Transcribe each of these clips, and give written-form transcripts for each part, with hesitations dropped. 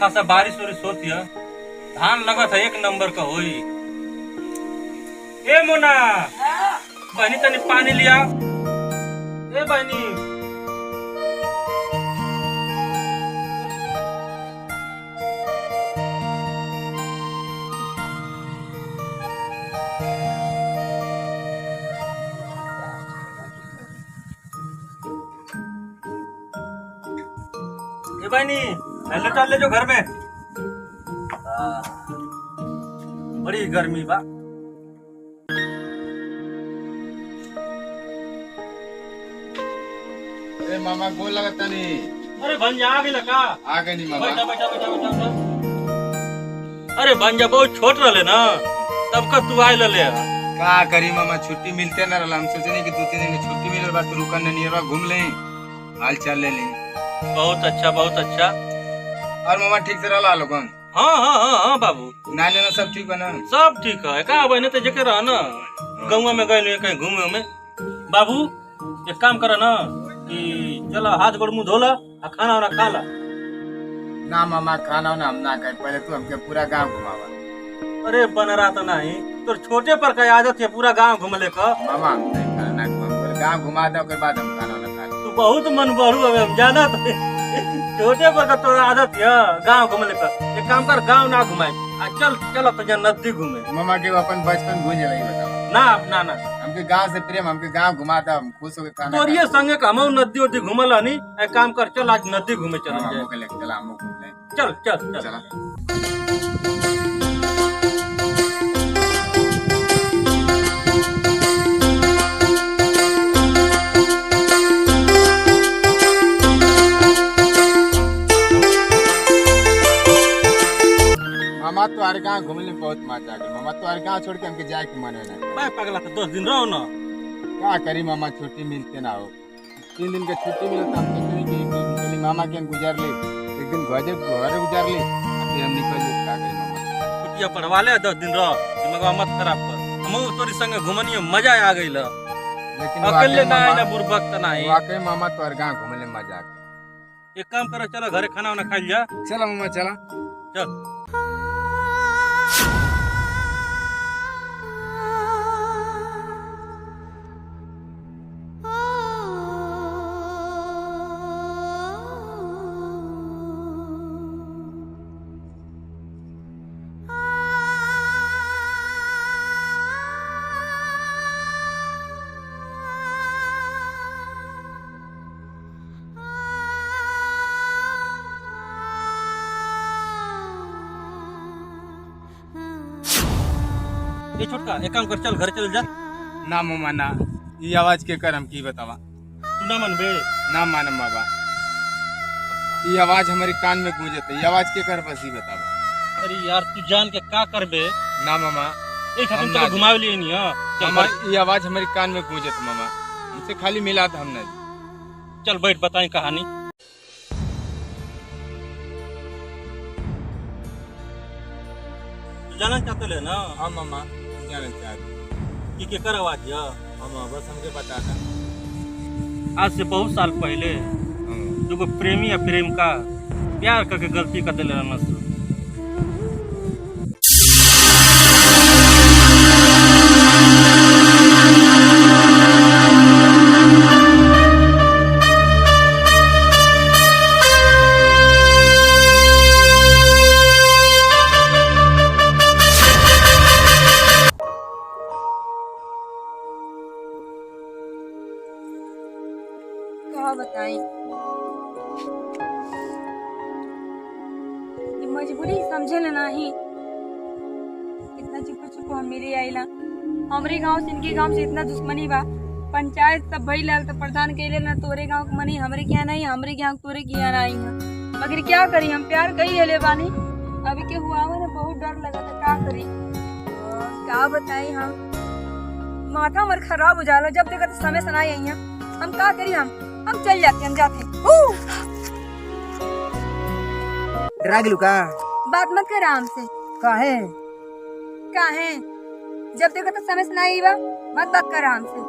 खासा बारिश वारिश होती है, धान लगत है एक नंबर का होई। ए मोना, बहनी तनी पानी लिया। ए बहनी, ए बहनी लेटर ले जो घर में। बड़ी गर्मी बा। अरे मामा गोल लगता नहीं। अरे भंजा आ गई का? आ गई नहीं मामा। बैठा बैठा बैठा बैठा बैठा। अरे भंजा बहुत छोट रहे ना, तब का तू आए ले। का करी मामा, छुट्टी मिलते ना रहा। हम सोचे नहीं कि 2-3 दिन की छुट्टी मिले बाद रुकन नहीं रहा, घूम लें, हाल चाल ले लें। बहुत अच्छा बहुत अच्छा। और मामा ठीक से रहा लोगन? हाँ हाँ हाँ हाँ बाबू, नानी ना सब ठीक बना? सब ठीक है। का बहने तो जके रहा ना, गौवा में गए कहीं घूमे में। बाबू एक काम करा ना कि चला हाथ गोड़ मुंह धोला और खाना वाना खा ला। ना मामा खाना ना हम ना खाए, पहले तू हमके पूरा गांव घुमावा। अरे बन रहा तो नहीं, तो छोटे पर का आदत है पूरा गांव घूमले का। मामा हम नहीं खाना घुमा, गांव घुमा दो के बाद हम खाना ना खा। तू बहुत मन बढ़ू है, हम जाना तो छोटे पर का तोरा आदत है गांव घूमले का। एक काम कर, गांव ना घुमाए, चल चल तो नदी घूमे। मामा के अपन बचपन भूल रही बताओ ना ना ना, हमके गांव से प्रेम, हमके गांव घुमाता, हम खुश होकर खाना तोर ये संगे का हम नदी उदी घूमला नहीं। एक काम कर, चल आज नदी घूमे चल जाए। चला हम घूम ले। चल चल चल चला। मामा तुम्हारे गाँव घूमने में बहुत मजा आ गया। मामा तुम्हारे गाँव छोड़ के हमके जाए के मन है ना। मैं पगला तो 10 दिन रहो ना। क्या करी मामा, छुट्टी मिलते ना हो। 3 दिन का छुट्टी मिले तो हम सोचे कि एक दिन चली मामा के हम गुजार ले, एक दिन घर गुजार ले, फिर हम निकल ले। क्या करी मामा, छुट्टियां पढ़वा ले, 10 दिन रहो, दिमाग मत खराब कर। हम तोरी संगे घूमनी में मजा आ गई ला। लेकिन अकेले ना मामा, ना बुरबक त नहीं। वाकई मामा तुम्हारे गाँव घूमने में मजा आ गया। एक काम करो, चलो घरे खाना वाना खा लिया। चला मामा चला। चल ये छोटका, एक काम कर, चल घर चल जा। ना मामा ना, ये आवाज के कर हम की बतावा। तू ना मन बे। ना मानम बाबा, ये आवाज हमारे कान में गूंजत है। ये आवाज के कर बस ही बतावा। अरे यार तू जान के का करबे। ना मामा, एक हम हम ना तो घुमाव लिए नहीं। हां चल मामा, बैठ। ये आवाज हमारे कान में गूंजत मामा, हमसे खाली मिला था हमने। चल बैठ, बताई कहानी। तू जाना चाहते ले ना हाँ मामा, हम जानना चाहते। कि केकर आवाज है। मामा बस हमके बता दा। आज से बहुत साल पहले दुगो प्रेमी या प्रेमिका प्यार करके गलती कर दिले रहना। क्या बताएं, ये मजबूरी समझे ना नहीं। इतना चुप चुप हम मेरे आइला, हमरे गांव से इनके गांव से इतना दुश्मनी बा। पंचायत सब भई लाल तो प्रधान कहले ना तोरे गांव के मनी हमरे क्या नहीं, हमरे गांव तोरे किया नहीं है। मगर क्या करी, हम प्यार कही है ले बानी। अभी के हुआ ना बहुत डर लगा था, क्या करी क्या बताई। हम माथा हमार खराब हो जाला, जब देखा तो समय सुनाई आई है। हम क्या करी, हम चल जाते, हम जाते। डरा गेलू का? बात मत कर आराम से। काहे? काहे? जब देखो तो समय सुनाई बा, मत बात कर आराम से।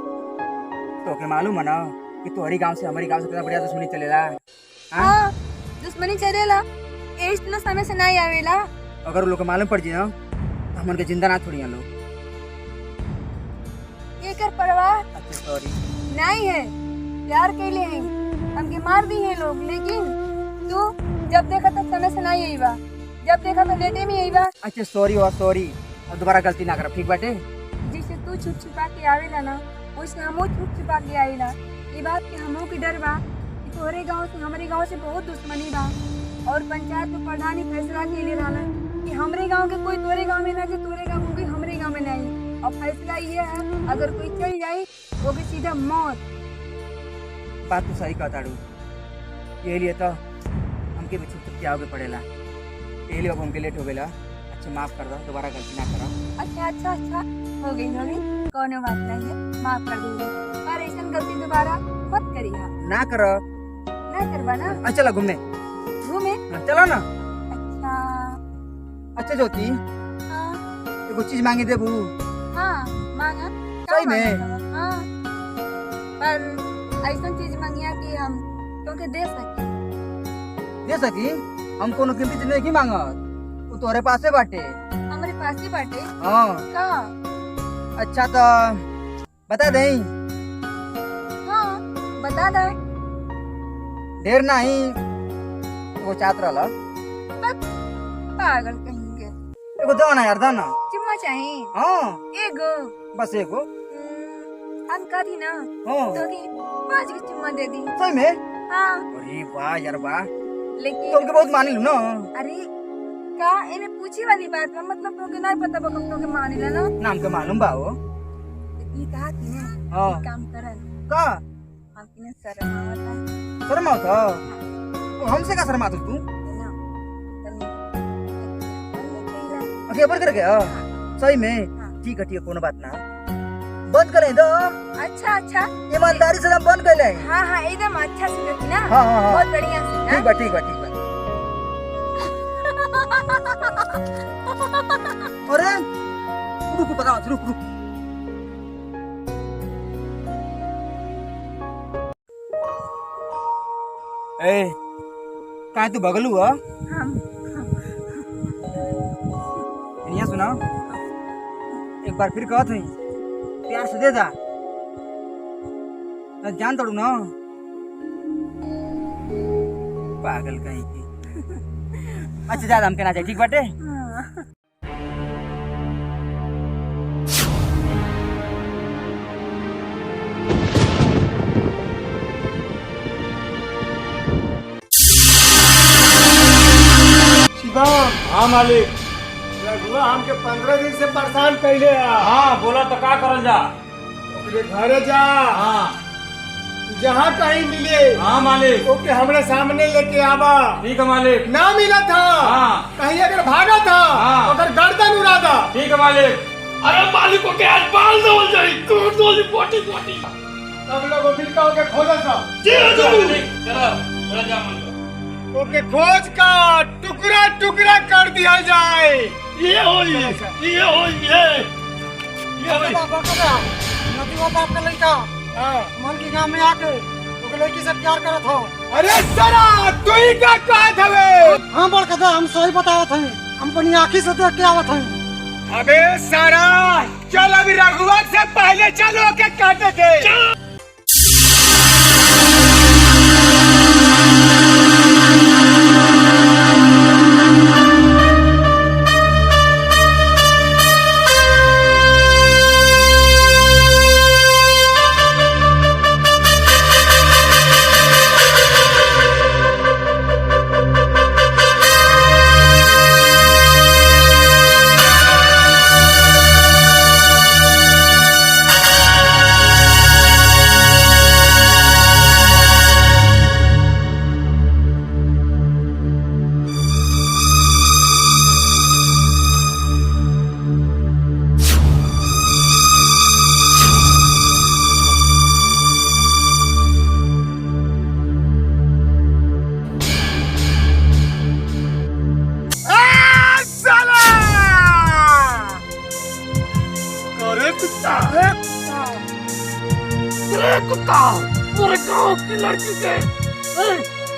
तो के मालूम है ना कि तोहरी गांव से हमारी गांव से कितना बढ़िया दुश्मनी चलेला। हाँ दुश्मनी चलेला, ये इतना समय से नहीं आवेला। अगर वो लोग को मालूम पड़ जाए ना तो हमन के जिंदा ना छोड़िया लोग। ये कर परवाह अच्छा सॉरी। नहीं है, प्यार कैले हैं, हमके मार दी है लोग, लेकिन तू जब देखा तो समय से नहीं आई बा, जब देखा तो लेटे में आई बा। अच्छा सॉरी और सॉरी, अब दोबारा गलती ना कर, ठीक बाटे? जिससे तू छुप छुपा के आवेला ना, वैसे हमो छुप छुपा के आवेला। ये बात के हमो की डर बा कि तोहरे गांव से हमारे गांव से बहुत दुश्मनी बा, और पंचायत में प्रधान ही फैसला के लिए रहना कि हमरे गांव के कोई तोरे गांव में ना जाए, तोरे गांव कोई हमरे गांव में नहीं। और फैसला ये है, अगर कोई चल जाए वो भी सीधा मौत। बात तो सही कहता डू, ये लिए तो हमके भी छुप छुप के आगे पड़ेला, ये लिए अब हमके लेट हो गया। अच्छा माफ कर दो, दोबारा गलती ना करो। अच्छा अच्छा अच्छा, हो गई कोनो बात नहीं है, माफ कर दूंगी, पर ऐसा गलती दोबारा मत करिए। ना करो। ना करवा ना। अच्छा चलो घूमने। घूमे? चलो ना। अच्छा अच्छा ज्योति, हाँ एगो चीज मांगे देबू? हाँ मांगा। सही में? हाँ, पर ऐसा चीज मांगिया कि हम तोके दे सके। दे सकी? हम कोनो कीमती चीज नहीं मांगत, वो तोरे पासे बाटे। हमारे पास ही बाटे। हाँ। का? अच्छा तो बता दें? हाँ बता दे। ढेर नहीं, वो चाहत रहा। पागल कहेंगे। एगो दो ना यार, दो ना। चिम्मा चाहिए? हाँ एगो? बस एगो। हम करी ना हाँ। तो कि 5 की चिम्मा दे दी। सही में? हाँ। अरे वाह यार वाह, लेकिन तुमके बहुत मान लू ना। अरे का इन्हें पूछी वाली बात में, मतलब तो के नहीं पता बा कब तो के मान लेना ना। नाम के मालूम बा वो। ये कहा थी ना, हाँ। एक काम करन का हम किने शर्म आवता शर्मा होता? हमसे का शर्मा तू? है ना, तनी अके बर कर गया? सही में? हाँ। ठीक है कोनो बात ना, बंद करें दो। अच्छा अच्छा, ईमानदारी से हम बंद कर ले। हाँ हाँ एकदम अच्छा से रखी ना। हाँ हाँ हाँ, बहुत बढ़िया से। ठीक बा ठीक बा ठीक बा। अरे रुक पता रुक रुक। ए कहाँ तू बगलू हो? हम यहाँ सुना, एक बार फिर कहत हई, प्यार से दे दा, न जान तड़ू ना। पागल कहीं की। अच्छा ज्यादा हम कहना चाहिए, ठीक बाटे? हाँ। हाँ मालिक। रघुआ हमके 15 दिन से परेशान कैले है। हाँ बोला तो का करल जा। ओकरे घरे जा, हाँ जहाँ कहीं मिले हाँ मालिक। ओके हमरे सामने लेके आवा। ठीक है मालिक। ना मिला था, हाँ। कहीं अगर भागा था, हाँ। अगर गर्दन उड़ा था। ठीक है मालिक। अरे मालिक को क्या आज बाल दौल जाई तू डोली पोटी पोटी सब लोग फिर का ओके खोजा था। चलो चलो चलो जा मन। ओके खोज का टुकड़ा टुकड़ा कर दिया जाए। ये होई ये नदीवा बाप का लड़का मन की गांव में आके ओके लड़की से प्यार करत हो। अरे सरा तू ही का कहत हवे? हाँ बड़का हम सही बतावत हई, हम अपनी आँखी से देख के आवत हई। अबे सारा चल अभी रघुआ से पहले चलो के काटे थे। कुत्ता पूरे गांव की लड़की के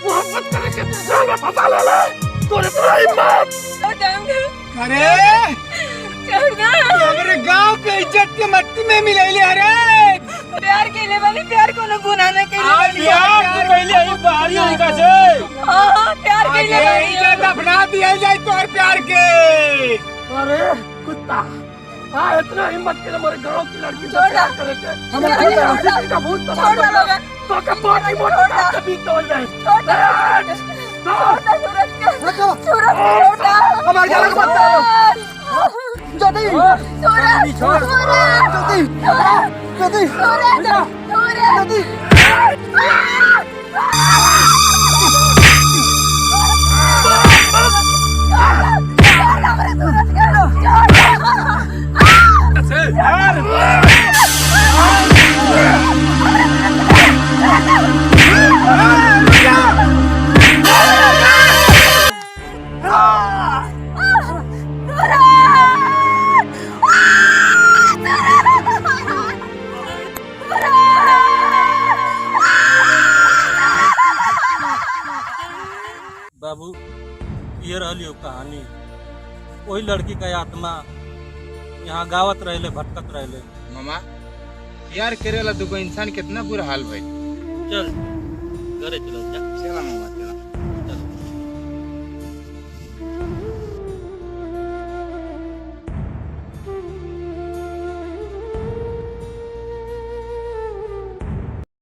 मोहब्बत करके जाल में फंसा ले। तोरे तो हिम्मत अरे छोड़ दो। हमारे गांव के इज्जत के मट्टी में मिलैले अरे प्यार के लिए वाली प्यार को न गुनाने के लिए वाली। यार तू पहले आई बाहरी उनका से हाँ, प्यार के लिए अरे वाली। इज्जत अपना दिया जाए तोर प्यार के। अरे कुत्ता हाँ इतना हिम्मत के हमारे गांव की लड़की से छोड़ प्यार दो। करेंगे छोड़ दो। किसी का भूत छोड़ दो लोग। तो के मोटी मोटी बात कभी तोड़ जाए छोड़ दो। छोड़ दो सूरज को। सूरज को छोड़ दो। हमारे जाल को मत डालो। ज्योति सूरज। सूरज। ज्योति सूरज। सूरज। बाबू ये रहली कहानी। वही लड़की का आत्मा यहाँ गावत रहले भटकत रहले। मामा प्यार करे वाला दुगो इंसान कितना बुरा हाल भाई। चल घरे चलो जा। चला मामा।